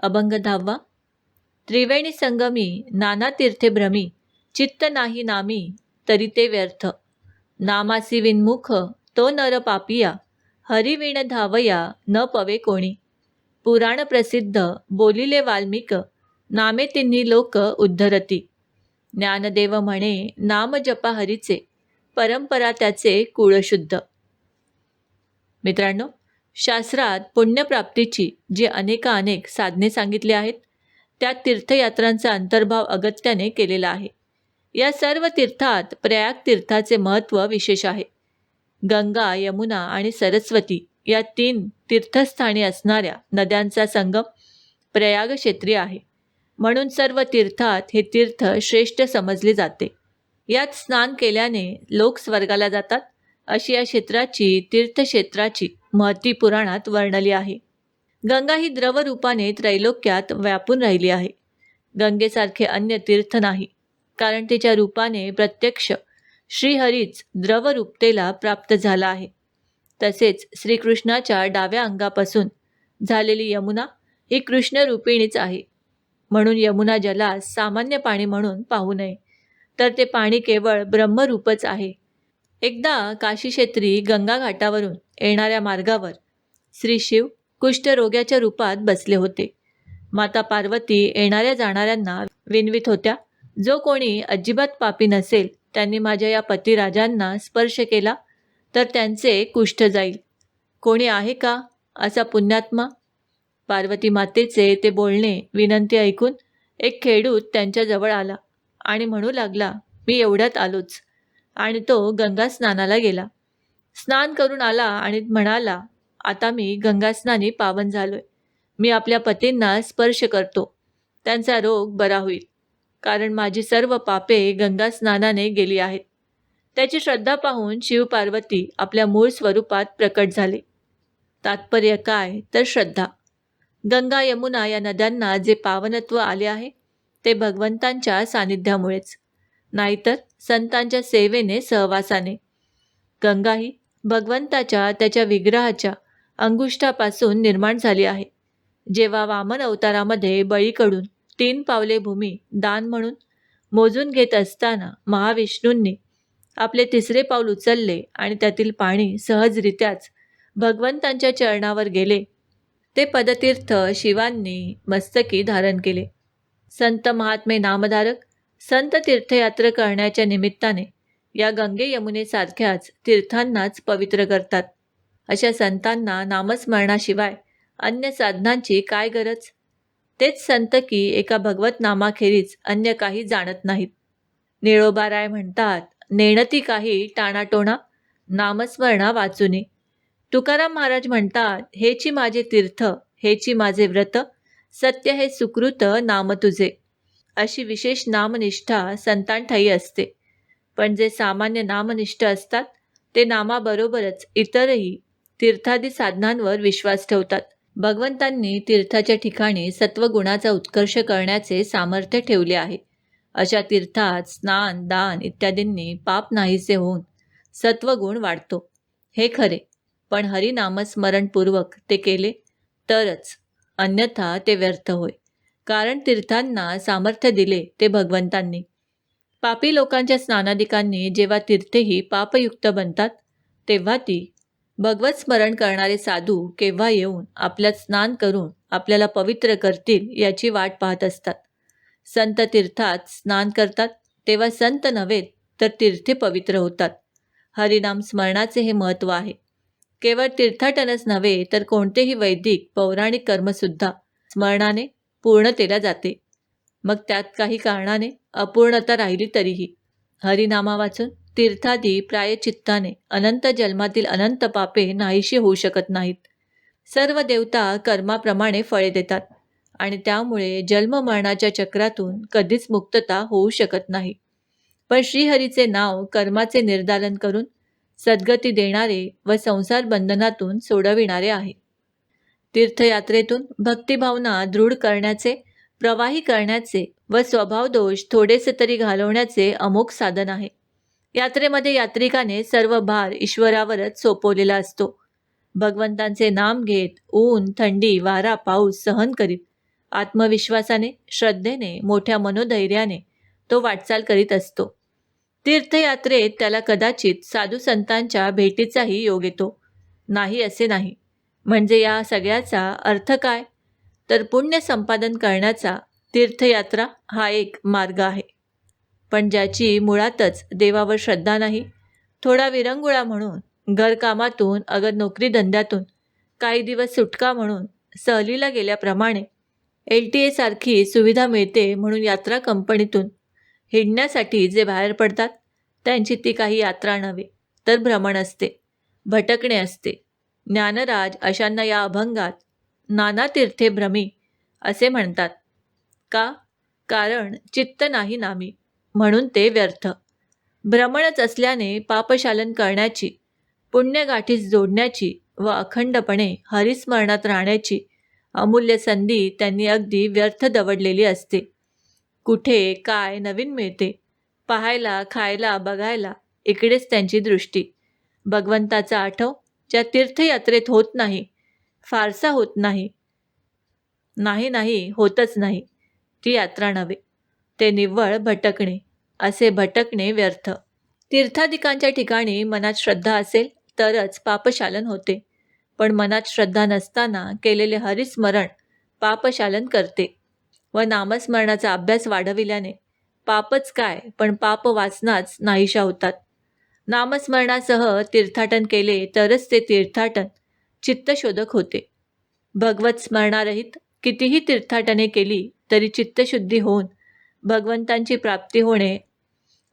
अभंग 10वा. त्रिवेणी संगमी नाना तीर्थे भ्रमी, चित्त नाही नामी तरी ते व्यर्थ. नामासी विन्मुख तो नर पापिया, हरिविण धावया न पवे कोणी. पुराण प्रसिद्ध बोलिले वाल्मिक, नामे तिन्ही लोक उद्धरती. ज्ञानदेव म्हणे नाम जपा हरीचे, परंपरा त्याचे कुळशुद्ध. मित्रांनो, शास्त्रात पुण्यप्राप्तीची जी अनेक साधने सांगितली आहेत, त्यात तीर्थयात्रांचा अंतर्भाव अगत्याने केलेला आहे. या सर्व तीर्थात प्रयाग तीर्थाचे महत्त्व विशेष आहे. गंगा, यमुना आणि सरस्वती या 3 तीर्थस्थानी असणाऱ्या नद्यांचा संगम प्रयाग क्षेत्री आहे. म्हणून सर्व तीर्थात हे तीर्थ श्रेष्ठ समजले जाते. यात स्नान केल्याने लोक स्वर्गाला जातात, अशी या क्षेत्राची तीर्थक्षेत्राची महती पुराणात वर्णली आहे. गंगा ही द्रव रूपाने त्रैलोक्यात व्यापून राहिली आहे. गंगेसारखे अन्य तीर्थ नाही, कारण तिच्या रूपाने प्रत्यक्ष श्रीहरीच द्रवरूपतेला प्राप्त झाला आहे. तसेच श्रीकृष्णाच्या डाव्या अंगापासून झालेली यमुना ही कृष्णरूपिणीच आहे. म्हणून यमुना जलास सामान्य पाणी म्हणून पाहू नये, तर ते पाणी केवळ ब्रह्मरूपच आहे. एकदा काशी क्षेत्री गंगा घाटावरून येणाऱ्या मार्गावर श्री शिव कुष्ठरोग्याच्या रूपात बसले होते. माता पार्वती येणाऱ्या जाणाऱ्यांना विनवित होत्या, जो कोणी अजिबात पापी नसेल त्यांनी माझ्या या पतिराजांना स्पर्श केला तर त्यांचे कुष्ठ जाईल. कोणी आहे का असा पुण्यात्मा? पार्वती मातेचे ते बोलणे विनंती ऐकून एक खेडूत त्यांच्याजवळ आला आणि म्हणू लागला, मी एवढ्यात आलोच. आणि तो गंगा स्नानाला गेला. स्नान करून आला आणि म्हणाला, आता मी गंगास्नानी पावन झालोय. मी आपल्या पतींना स्पर्श करतो, त्यांचा रोग बरा होईल, कारण माझी सर्व पापे गंगा स्नानाने गेली आहेत. त्याची श्रद्धा पाहून शिव पार्वती आपल्या मूळ स्वरूपात प्रकट झाले. तात्पर्य काय तर श्रद्धा. गंगा, यमुना या नद्यांना जे पावनत्व आले आहे ते भगवंतांच्या सानिध्यामुळेच, नाहीतर संतांच्या सेवेने, सहवासाने. गंगा ही भगवंताच्या त्याच्या विग्रहाच्या अंगुष्ठापासून निर्माण झाली आहे. जेव्हा वामन अवतारामध्ये बळीकडून 3 पावले भूमी दान म्हणून मोजून घेत असताना महाविष्णूंनी आपले 3रे पाऊल उचलले आणि त्यातील पाणी सहजरित्याच भगवंतांच्या चरणावर गेले, ते पदतीर्थ शिवांनी मस्तकी धारण केले. संत महात्मे नामधारक संत तीर्थयात्रा करण्याच्या निमित्ताने या गंगे यमुनेसारख्याच तीर्थांनाच पवित्र करतात. अशा संतांना नामस्मरणाशिवाय अन्य साधनांची काय गरज? तेच संत की एका भगवत नामाखेरीज अन्य काही जाणत नाहीत. निळोबाराय म्हणतात, नेणती काही टाणाटोणा, नामस्मरणा वाचुनी. तुकाराम महाराज म्हणतात, हेची माझे तीर्थ, हेची माझे व्रत, सत्य हे सुकृत नाम तुझे. अशी विशेष नामनिष्ठा संतांठाई असते. पण जे सामान्य नामनिष्ठ असतात ते नामाबरोबरच इतरही तीर्थादी साधनांवर विश्वास ठेवतात. भगवंतांनी तीर्थाच्या ठिकाणी सत्वगुणाचा उत्कर्ष करण्याचे सामर्थ्य ठेवले आहे. अशा तीर्थात स्नान, दान इत्यादींनी पाप नाहीसे होऊन सत्वगुण वाढतो, हे खरे. पण हरिनामस्मरणपूर्वक ते केले तरच, अन्यथा ते व्यर्थ होय. कारण तीर्थांना सामर्थ्य दिले ते भगवंतांनी. पापी लोकांच्या स्नानादिकांनी जेव्हा तीर्थेही पापयुक्त बनतात, तेव्हा ती भगवत स्मरण करणारे साधू केव्हा येऊन आपल्यात स्नान करून आपल्याला पवित्र करतील याची वाट पाहत असतात. संत तीर्थात स्नान करतात तेव्हा संत नव्हे तर तीर्थे पवित्र होतात. हरिनाम स्मरणाचे हे महत्त्व आहे. केवळ तीर्थाटनच नव्हे तर कोणतेही वैदिक पौराणिक कर्मसुद्धा स्मरणाने पूर्णतेला जाते. मग त्यात काही कारणाने अपूर्णता राहिली तरीही हरिनामा वाचून तीर्थादी प्रायचित्ताने अनंत जन्मातील अनंत पापे नाहीशी होऊ शकत नाहीत. सर्व देवता कर्माप्रमाणे फळे देतात आणि त्यामुळे जन्ममरणाच्या चक्रातून कधीच मुक्तता होऊ शकत नाही. पण श्रीहरीचे नाव कर्माचे निर्दालन करून सद्गती देणारे व संसार बंधनातून सोडविणारे आहे. तीर्थयात्रेतून भक्तिभावना दृढ करण्याचे, प्रवाही करण्याचे व स्वभावदोष थोडेसे तरी घालवण्याचे अमोघ साधन आहे. यात्रेमध्ये यात्रिकाने सर्व भार ईश्वरावरच सोपवलेला असतो. भगवंतांचे नाम घेत ऊन, थंडी, वारा, पाऊस सहन करीत आत्मविश्वासाने, श्रद्धेने, मोठ्या मनोधैर्याने तो वाटचाल करीत असतो. तीर्थयात्रेत त्याला कदाचित साधू संतांच्या भेटीचाही योग येतो. नाही असे नाही. म्हणजे या सगळ्याचा अर्थ काय? तर पुण्य संपादन करण्याचा तीर्थयात्रा हा एक मार्ग आहे. पण ज्याची मुळातच देवावर श्रद्धा नाही, थोडा विरंगुळा म्हणून, घरकामातून अगर नोकरी धंद्यातून काही दिवस सुटका म्हणून, सहलीला गेल्याप्रमाणे LTA सारखी सुविधा मिळते म्हणून यात्रा कंपनीतून हिंडण्यासाठी जे बाहेर पडतात, त्यांची ती काही यात्रा नव्हे, तर भ्रमण असते, भटकणे असते. ज्ञानराज अशांना या अभंगात नाना तीर्थे भ्रमी असे म्हणतात. का? कारण चित्त नाही नामी, म्हणून ते व्यर्थ. भ्रमणच असल्याने पापशालन करण्याची, पुण्यगाठीस जोडण्याची व अखंडपणे हरिस्मरणात राहण्याची अमूल्य संधी त्यांनी अगदी व्यर्थ दवडलेली असते. कुठे काय नवीन मिळते पाहायला, खायला, बघायला, इकडेच त्यांची दृष्टी. भगवंताचा आठव ज्या तीर्थयात्रेत होत नाही, फारसा होत नाही, नाही होतच नाही, ती यात्रा नव्हे, ते निव्वळ भटकणे. असे भटकणे व्यर्थ. तीर्थादिकांच्या ठिकाणी मनात श्रद्धा असेल तरच पापशालन होते. पण मनात श्रद्धा नसताना केलेले हरिस्मरण पापशालन करते. व नामस्मरणाचा अभ्यास वाढविल्याने पापच काय पण पाप वासनाच नाहीशा होतात. नामस्मरणासह तीर्थाटन केले तरच ते तीर्थाटन चित्तशोधक होते. भगवत स्मरणारहित कितीही तीर्थाटने केली तरी चित्तशुद्धी होऊन भगवंतांची प्राप्ती होणे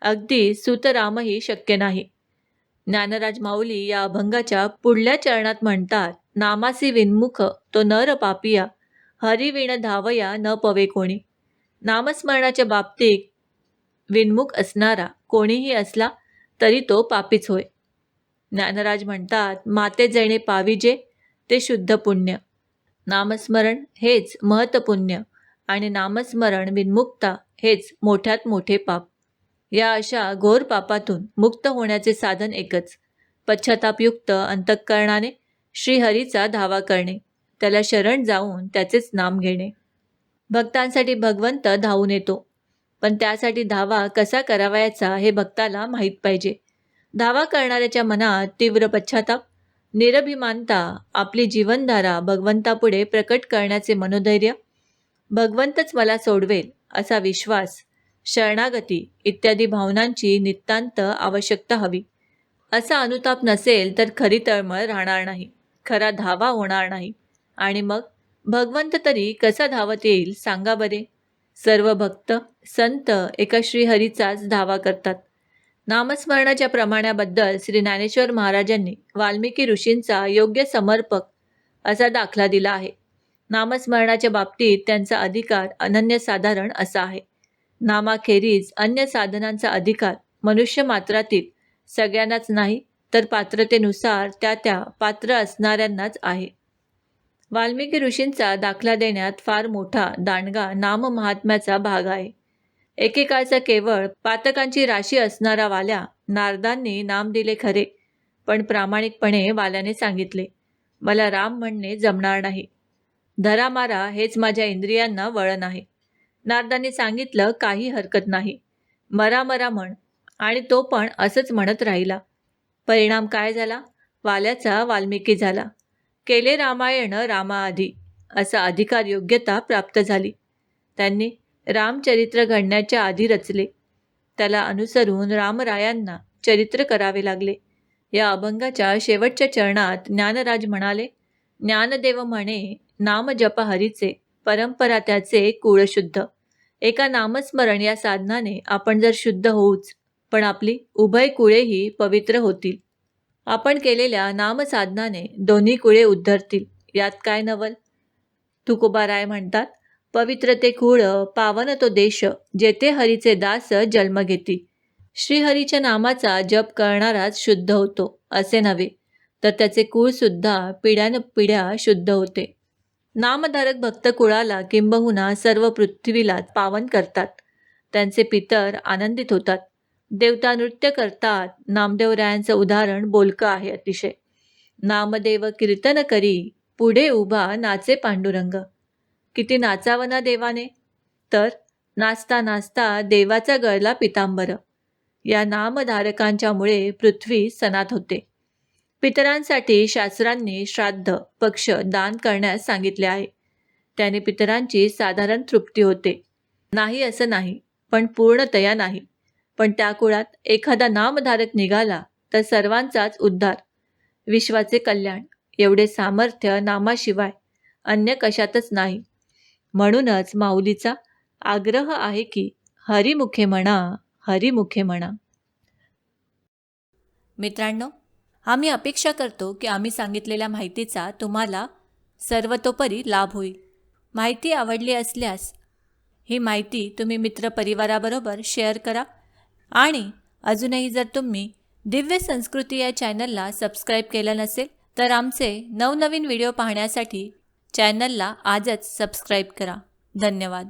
अगदी सुतरामही शक्य नाही. ज्ञानराज माऊली या अभंगाच्या पुढल्या चरणात म्हणतात, नामासी विन्मुख तो नर पापिया, हरिविण धावया न पवे कोणी. नामस्मरणाच्या बाबतीत विन्मुख असणारा कोणीही असला तरी तो पापीच होय. ज्ञानराज म्हणतात, माते जैने पाविजे ते शुद्ध पुण्य. नामस्मरण हेच महत्पुण्य आणि नामस्मरण विन्मुक्ता हेच मोठ्यात मोठे पाप. या अशा घोर पापातून मुक्त होण्याचे साधन एकच, पश्चातापयुक्त अंतःकरणाने श्रीहरीचा धावा करणे, त्याला शरण जाऊन त्याचेच नाम घेणे. भक्तांसाठी भगवंत धावून येतो, पण त्यासाठी धावा कसा करावयाचा हे भक्ताला माहीत पाहिजे. धावा करणाऱ्याच्या मनात तीव्र पश्चाताप, निरभिमानता, आपली जीवनधारा भगवंतापुढे प्रकट करण्याचे मनोधैर्य, भगवंतच मला सोडवेल असा विश्वास, शरणागती इत्यादी भावनांची नितांत आवश्यकता हवी. असा अनुताप नसेल तर खरी तळमळ राहणार नाही, खरा धावा होणार नाही. आणि मग भगवंत तरी कसा धावत येईल सांगा बरे. सर्व भक्त संत एका श्रीहरीचाच धावा करतात. नामस्मरणाच्या प्रमाणाबद्दल श्री ज्ञानेश्वर महाराजांनी वाल्मिकी ऋषींचा योग्य समर्पक असा दाखला दिला आहे. नामस्मरणाच्या बाबतीत त्यांचा अधिकार अनन्यसाधारण असा आहे. नामाखेरीज अन्य साधनांचा अधिकार मनुष्य मात्रातील सगळ्यांनाच नाही, तर पात्रतेनुसार त्या पात्र असणाऱ्यांनाच आहे. वाल्मिकी ऋषींचा दाखला देण्यात फार मोठा दांडगा नाम महात्म्याचा भाग आहे. एकेकाळचा केवळ पातकांची राशी असणारा वाल्या नारदांनी नाम दिले खरे, पण प्रामाणिकपणे वाल्याने सांगितले, मला राम म्हणणे जमणार नाही, धरा मारा हेच माझ्या इंद्रियांना वळण आहे. नारदांनी सांगितलं, काही हरकत नाही, मरा मरा म्हण, आणि तो पण असंच म्हणत राहिला. परिणाम काय झाला? वाल्याचा वाल्मिकी झाला. केले रामायण रामाआधी असा अधिकार योग्यता प्राप्त झाली. त्यांनी रामचरित्र घडण्याच्या आधी रचले, त्याला अनुसरून रामरायांना चरित्र करावे लागले. या अभंगाच्या शेवटच्या चरणात ज्ञानराज म्हणाले, ज्ञानदेव म्हणे नाम जप हरीचे, परंपरा त्याचे कुळ शुद्ध. एका नामस्मरण या साधनाने आपण जर शुद्ध होऊच, पण आपली उभय कुळेही पवित्र होतील. आपण केलेल्या नामसाधनाने दोन्ही कुळे उद्धरतील, यात काय नवल. तुकोबाराय म्हणतात, पवित्र ते कुळ पावन तो देश, जेथे हरीचे दास जन्म घेती. श्रीहरीच्या नामाचा जप करणाराच शुद्ध होतो असे नव्हे, तर त्याचे कुळसुद्धा पिढ्यानपिढ्या शुद्ध होते. नामधारक भक्त कुळाला किंबहुना सर्व पृथ्वीलाच पावन करतात. त्यांचे पितर आनंदित होतात, देवता नृत्य करतात. नामदेवरायांचं उदाहरण बोलकं आहे अतिशय. नामदेव कीर्तन करी, पुढे उभा नाचे पांडुरंग. किती नाचावं ना देवाने. तर नाचता नाचता देवाचा गळला पितांबर. या नामधारकांच्यामुळे पृथ्वी सनात होते. पितरांसाठी शास्त्रांनी श्राद्ध, पक्ष दान करण्यास सांगितले आहे. त्याने पितरांची साधारण तृप्ती होते. नाही असं नाही, पण पूर्णतया नाही. पण त्या कुळात एखादा नामधारक निघाला तर सर्वांचाच उद्धार, विश्वाचे कल्याण. एवढे सामर्थ्य नामाशिवाय अन्य कशातच नाही. म्हणूनच माऊलीचा आग्रह आहे की हरिमुखे म्हणा, हरिमुखे म्हणा. मित्रांनो, आम्ही अपेक्षा करतो की आम्ही सांगितलेल्या माहितीचा तुम्हाला सर्वतोपरी लाभ होईल. माहिती आवडली असल्यास ही माहिती तुम्ही मित्रपरिवाराबरोबर शेअर करा. आणि अजूनही जर तुम्ही दिव्य संस्कृती या चॅनलला सबस्क्राईब केलं नसेल तर आमचे नवनवीन व्हिडिओ पाहण्यासाठी चॅनलला आजच सबस्क्राईब करा. धन्यवाद.